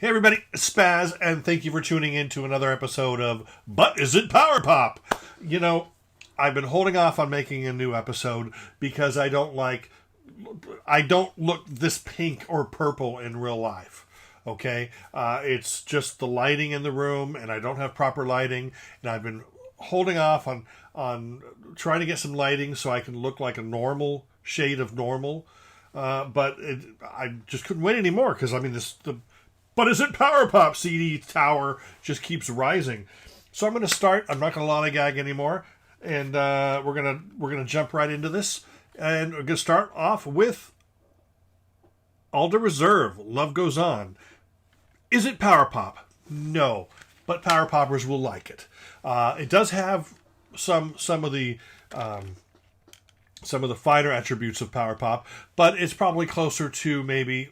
Hey everybody, Spaz, and thank you for tuning in to another episode of But Is It Power Pop? You know, I've been holding off on making a new episode because I don't look this pink or purple in real life. Okay? It's just the lighting in the room, and I don't have proper lighting, and I've been holding off on trying to get some lighting so I can look like a normal shade of normal. But I just couldn't wait anymore because, I mean, But Is It Power Pop CD tower just keeps rising. So I'm going to start. I'm not going to lollygag anymore, and we're gonna jump right into this. And we're going to start off with Alder Reserve. Love Goes On. Is it power pop? No, but power poppers will like it. It does have some of the finer attributes of power pop, but it's probably closer to maybe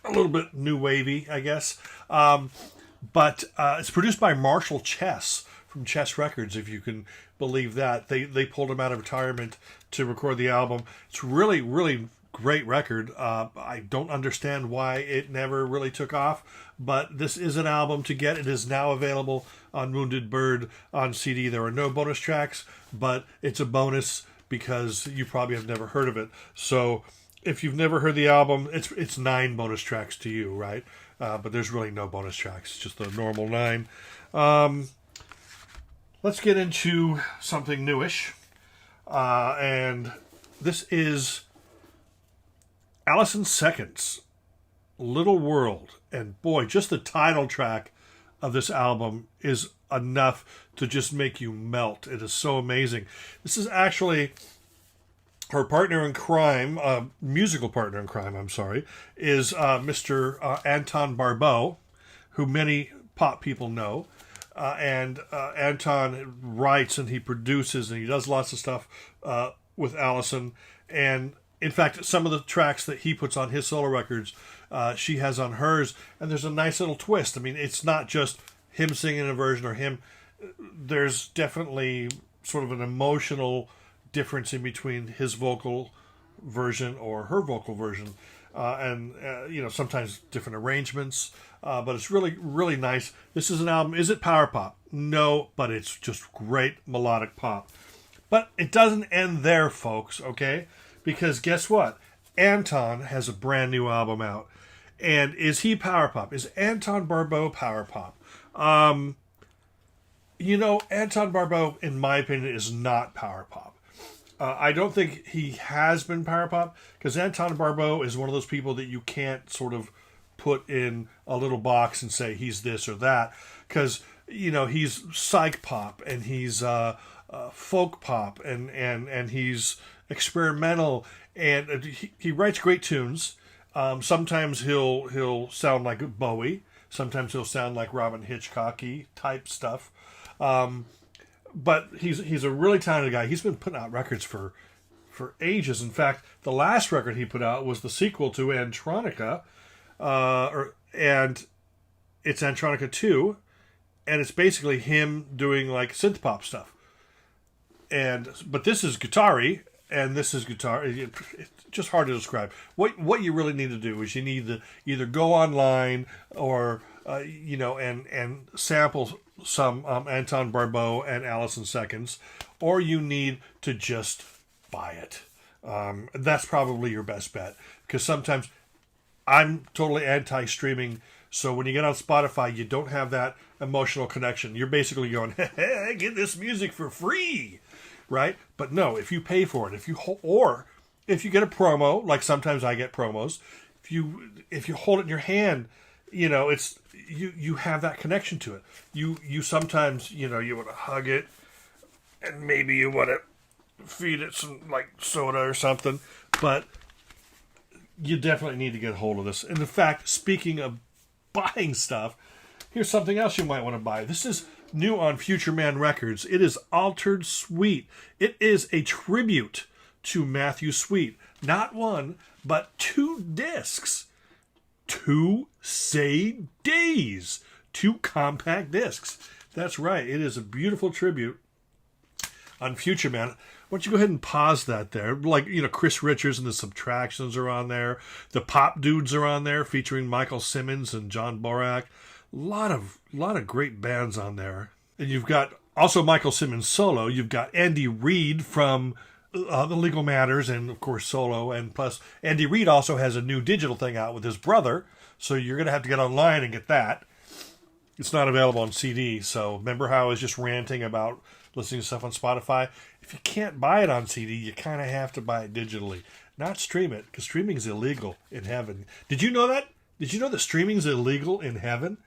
a little bit new wavy, I guess. But it's produced by Marshall Chess from Chess Records, if you can believe that. They pulled him out of retirement to record the album. It's really, really great record. I don't understand why it never really took off, but this is an album to get. It is now available on Wounded Bird on CD. There are no bonus tracks, but it's a bonus because you probably have never heard of it. So if you've never heard the album, it's 9 bonus tracks to you, right? But there's really no bonus tracks, just the normal 9. Let's get into something newish. And this is Allison Seconds, Little World. And boy, just the title track of this album is enough to just make you melt. It is so amazing. This is actually her partner in crime, musical partner in crime, is Mr. Anton Barbeau, who many pop people know. And Anton writes and he produces and he does lots of stuff with Allison. And in fact, some of the tracks that he puts on his solo records, she has on hers. And there's a nice little twist. I mean, it's not just him singing a version or him. There's definitely sort of an emotional difference in between his vocal version or her vocal version, and sometimes different arrangements, but it's really, really nice. This is an album. Is it power pop? No, but it's just great melodic pop. But it doesn't end there, folks, okay? Because guess what? Anton has a brand new album out. And is he power pop? Is Anton Barbeau power pop? Anton Barbeau, in my opinion, is not power pop. I don't think he has been power pop because Anton Barbeau is one of those people that you can't sort of put in a little box and say he's this or that because he's psych pop and he's folk pop and he's experimental and he writes great tunes. Sometimes he'll sound like Bowie. Sometimes he'll sound like Robin Hitchcock-y type stuff. But he's a really talented guy. He's been putting out records for ages. In fact, the last record he put out was the sequel to Antronica, and it's Antronica 2, and it's basically him doing like synth pop stuff. But this is Katari, and this is guitar. It's just hard to describe. What you really need to do is you need to either go online or and sample some Anton Barbeau and Allison Seconds, or you need to just buy it. That's probably your best bet because sometimes I'm totally anti-streaming. So when you get on Spotify, you don't have that emotional connection. You're basically going, hey, I get this music for free, right? But no, if you pay for it, if you get a promo, like sometimes I get promos, if you hold it in your hand, it's you have that connection to it. You sometimes you want to hug it, and maybe you want to feed it some like soda or something, but you definitely need to get a hold of this. And in fact, speaking of buying stuff, here's something else you might want to buy. This is new on Future Man Records. It is Altered Sweet. It is a tribute to Matthew Sweet. Not one, but 2 discs. 2 CDs. 2 compact discs. That's right. It is a beautiful tribute on Future Man. Why don't you go ahead and pause that there? Like, you know, Chris Richards and the Subtractions are on there. The Pop Dudes are on there, featuring Michael Simmons and John Borak. A lot of great bands on there. And you've got also Michael Simmons solo. You've got Andy Reid from The Legal Matters and, of course, solo. And plus, Andy Reid also has a new digital thing out with his brother. So you're going to have to get online and get that. It's not available on CD. So remember how I was just ranting about listening to stuff on Spotify? If you can't buy it on CD, you kind of have to buy it digitally. Not stream it, because streaming is illegal in heaven. Did you know that? Did you know that streaming is illegal in heaven?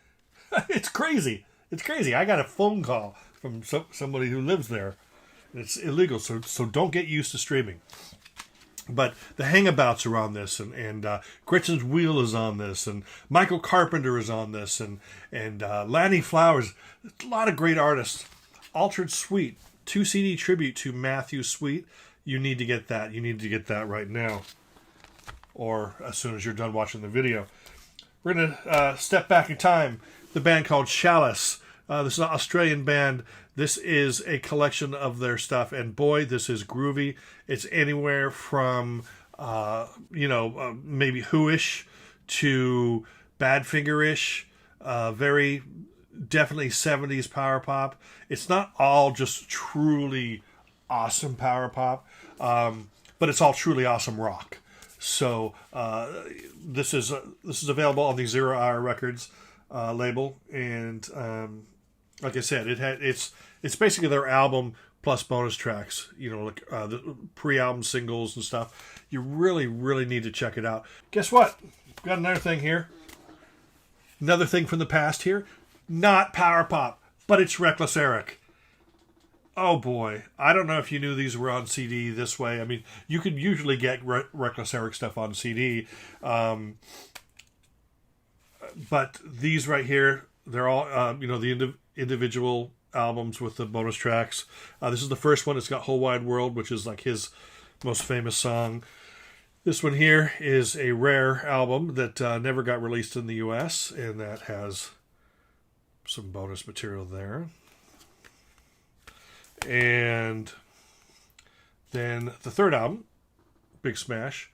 It's crazy. It's crazy. I got a phone call from somebody who lives there. It's illegal, so don't get used to streaming. But the Hangabouts are on this, and Gretchen's Wheel is on this, and Michael Carpenter is on this, and Lanny Flowers. A lot of great artists. Altered Sweet, 2 CD tribute to Matthew Sweet. You need to get that. You need to get that right now, or as soon as you're done watching the video. We're going to step back in time. The band called Chalice. This is an Australian band. This is a collection of their stuff, and boy, this is groovy. It's anywhere from, maybe Who-ish to Badfinger-ish. Very definitely 70s power pop. It's not all just truly awesome power pop, but it's all truly awesome rock. So this is available on the 0 Hour Records label, and like I said, it's basically their album plus bonus tracks. You know, like the pre-album singles and stuff. You really, really need to check it out. Guess what? Got another thing here. Another thing from the past here. Not power pop, but it's Reckless Eric. Oh boy, I don't know if you knew these were on CD this way. I mean, you could usually get Reckless Eric stuff on CD, but these right here, they're all the individual albums with the bonus tracks. This is the first one. It's got Whole Wide World, which is like his most famous song. This one here is a rare album that never got released in the U.S., and that has some bonus material there. And then the third album, Big Smash,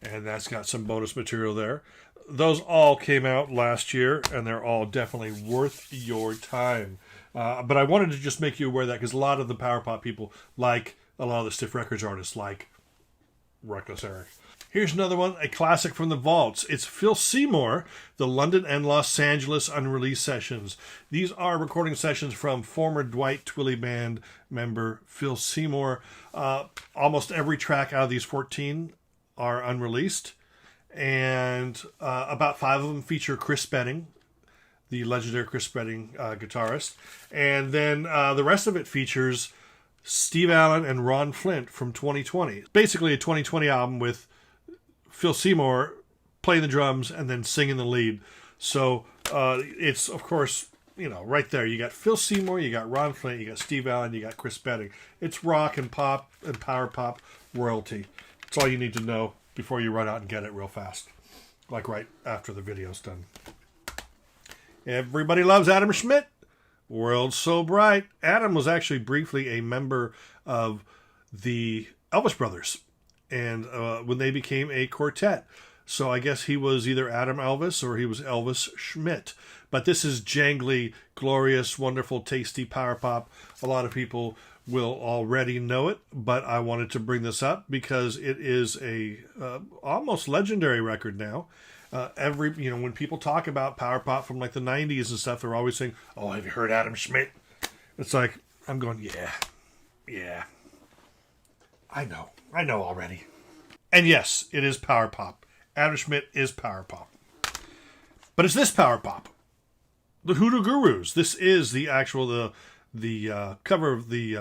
and that's got some bonus material there. Those all came out last year, and they're all definitely worth your time. But I wanted to just make you aware of that, because a lot of the power pop people, like a lot of the Stiff Records artists, like Reckless Eric. Here's another one, a classic from the vaults. It's Philseymour, the London and Los Angeles unreleased sessions. These are recording sessions from former Dwight Twilley Band member Philseymour. Almost every track out of these 14 are unreleased, and about 5 of them feature Chris Spedding, the legendary Chris Spedding guitarist. And then the rest of it features Steve Allen and Ron Flint from 2020. Basically a 2020 album with Philseymour playing the drums and then singing the lead. So it's, of course, right there. You got Philseymour, you got Ron Flint, you got Steve Allen, you got Chris Spedding. It's rock and pop and power pop royalty. That's all you need to know before you run out and get it real fast. Like right after the video's done. Everybody loves Adam Schmidt. World so bright. Adam was actually briefly a member of the Elvis Brothers, and when they became a quartet. So I guess he was either Adam Elvis or he was Elvis Schmidt. But this is jangly, glorious, wonderful, tasty power pop. A lot of people will already know it, but I wanted to bring this up because it is a almost legendary record now. When people talk about power pop from like the 90s and stuff, they're always saying, "Oh, have you heard Adam Schmidt?" It's like, I'm going, yeah. I know already. And yes, it is power pop. Adam Schmidt is power pop. But is this power pop? The Hoodoo Gurus. This is the actual, the cover of the,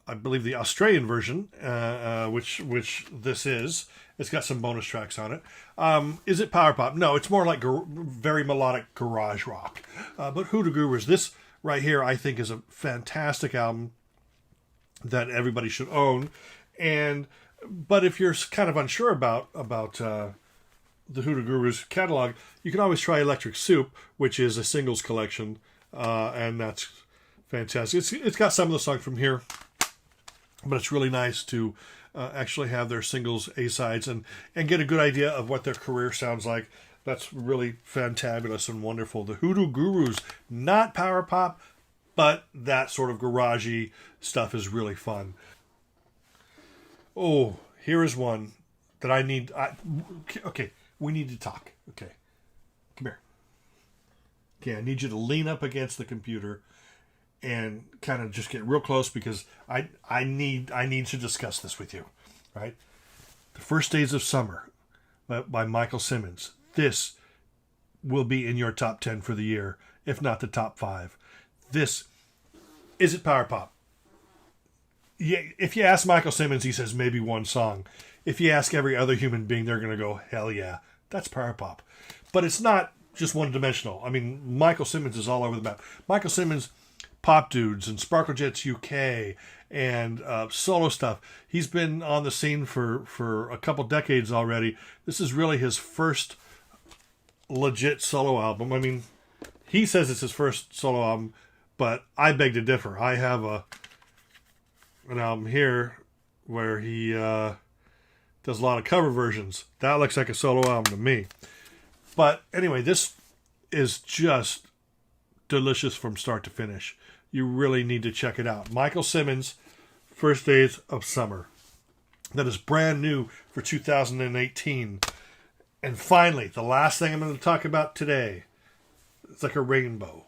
I believe the Australian version, which this is. It's got some bonus tracks on it. Is it power pop? No, it's more like very melodic garage rock. But Hoodoo Gurus, this right here, I think is a fantastic album that everybody should own. But if you're kind of unsure about the Hoodoo Gurus catalog, you can always try Electric Soup, which is a singles collection, and that's fantastic. It's got some of the songs from here. but it's really nice to actually have their singles A-sides and get a good idea of what their career sounds like. That's really fantabulous and wonderful. The Hoodoo Gurus, not power pop, but that sort of garagey stuff is really fun. Oh, here is one that I need. Okay, we need to talk. Okay, come here. Okay, I need you to lean up against the computer and kind of just get real close because I need to discuss this with you. Right, The First Days of Summer by Michael Simmons. This will be in your top 10 for the year, if not the top 5. This is it power pop? Yeah, if you ask Michael Simmons, he says maybe one song. If you ask every other human being, they're going to go, hell yeah, that's power pop. But it's not just one-dimensional. I mean, Michael Simmons is all over the map. Michael Simmons, Pop Dudes and Sparkle Jets UK and solo stuff. He's been on the scene for a couple decades already. This is really his first legit solo album. I mean, he says it's his first solo album, but I beg to differ. I have an album here where he does a lot of cover versions. That looks like a solo album to me. But anyway, this is just delicious from start to finish. You really need to check it out. Michael Simmons, First Days of Summer. That is brand new for 2018. And finally, the last thing I'm going to talk about today. It's like a rainbow.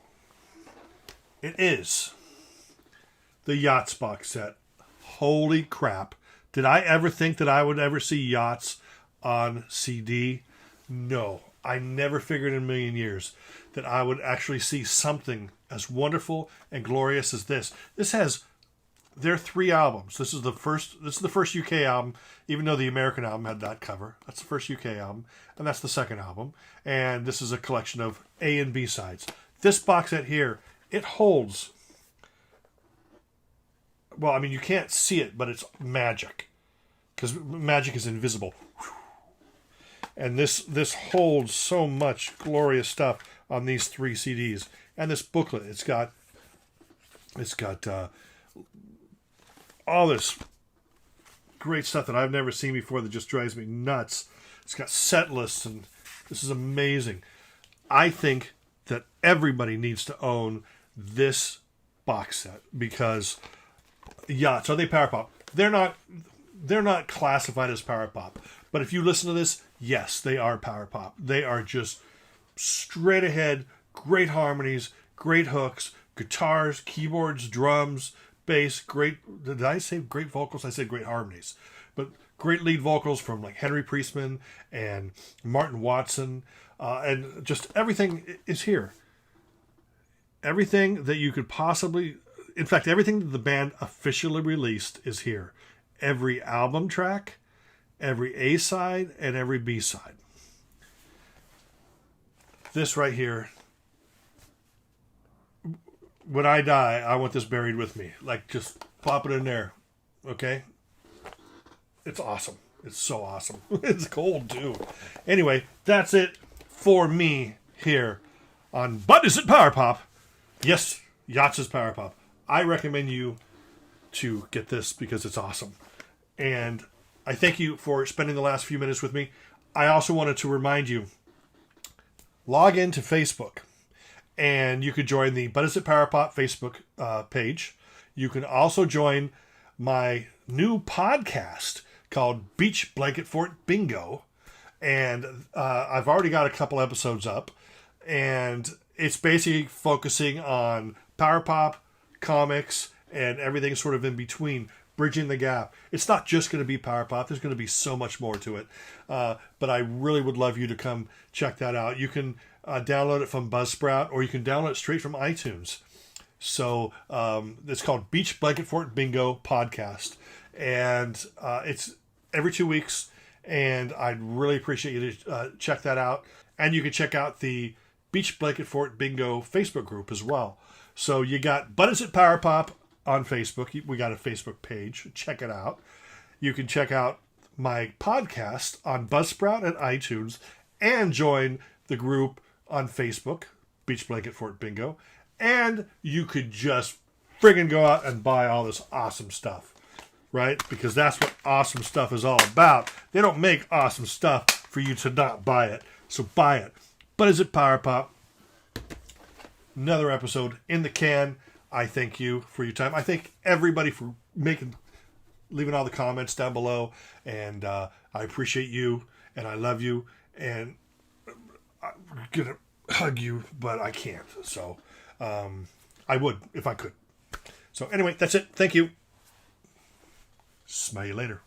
It is the Yachts Box Set. Holy crap. Did I ever think that I would ever see Yachts on CD? No. I never figured in a million years that I would actually see something as wonderful and glorious as this. This has their 3 albums. This is the first UK album, even though the American album had that cover. That's the first UK album, and that's the second album. And this is a collection of A and B sides. This box set here, it holds, well, I mean, you can't see it, but it's magic. Because magic is invisible. And this holds so much glorious stuff on these 3 CDs. And this booklet, it's got all this great stuff that I've never seen before that just drives me nuts. It's got set lists, and this is amazing. I think that everybody needs to own this box set because Yachts, are they power pop? They're not classified as power pop. But if you listen to this, yes, they are power pop. They are just straight ahead, great harmonies, great hooks, guitars, keyboards, drums, bass, great, did I say great vocals? I said great harmonies. But great lead vocals from like Henry Priestman and Martin Watson, and just everything is here. Everything that you could possibly, in fact, everything that the band officially released is here. Every album track, every A-side, and every B-side. This right here, when I die, I want this buried with me. Like, just pop it in there, okay? It's awesome. It's so awesome. It's cold, too. Anyway, that's it for me here on But Is It Power Pop? Yes, Yachts is Power Pop. I recommend you to get this because it's awesome. And I thank you for spending the last few minutes with me. I also wanted to remind you, log into Facebook, and you could join the But Is It Power Pop Facebook page. You can also join my new podcast called Beach Blanket Fort Bingo. And I've already got a couple episodes up. And it's basically focusing on power pop, comics, and everything sort of in between, bridging the gap. It's not just going to be power pop. There's going to be so much more to it. But I really would love you to come check that out. You can download it from Buzzsprout, or you can download it straight from iTunes. So it's called Beach Blanket Fort Bingo Podcast. And it's every 2 weeks. And I'd really appreciate you to check that out. And you can check out the Beach Blanket Fort Bingo Facebook group as well. So you got But Is It Power Pop on Facebook. We got a Facebook page. Check it out. You can check out my podcast on Buzzsprout and iTunes and join the group on Facebook, Beach Blanket Fort Bingo. And you could just friggin' go out and buy all this awesome stuff right? Because that's what awesome stuff is all about. They don't make awesome stuff for you to not buy it. So buy it. But is it Power Pop? Another episode in the can. I thank you for your time. I thank everybody for leaving all the comments down below. And I appreciate you. And I love you. And I'm going to hug you, but I can't. So I would if I could. So anyway, that's it. Thank you. Smell you later.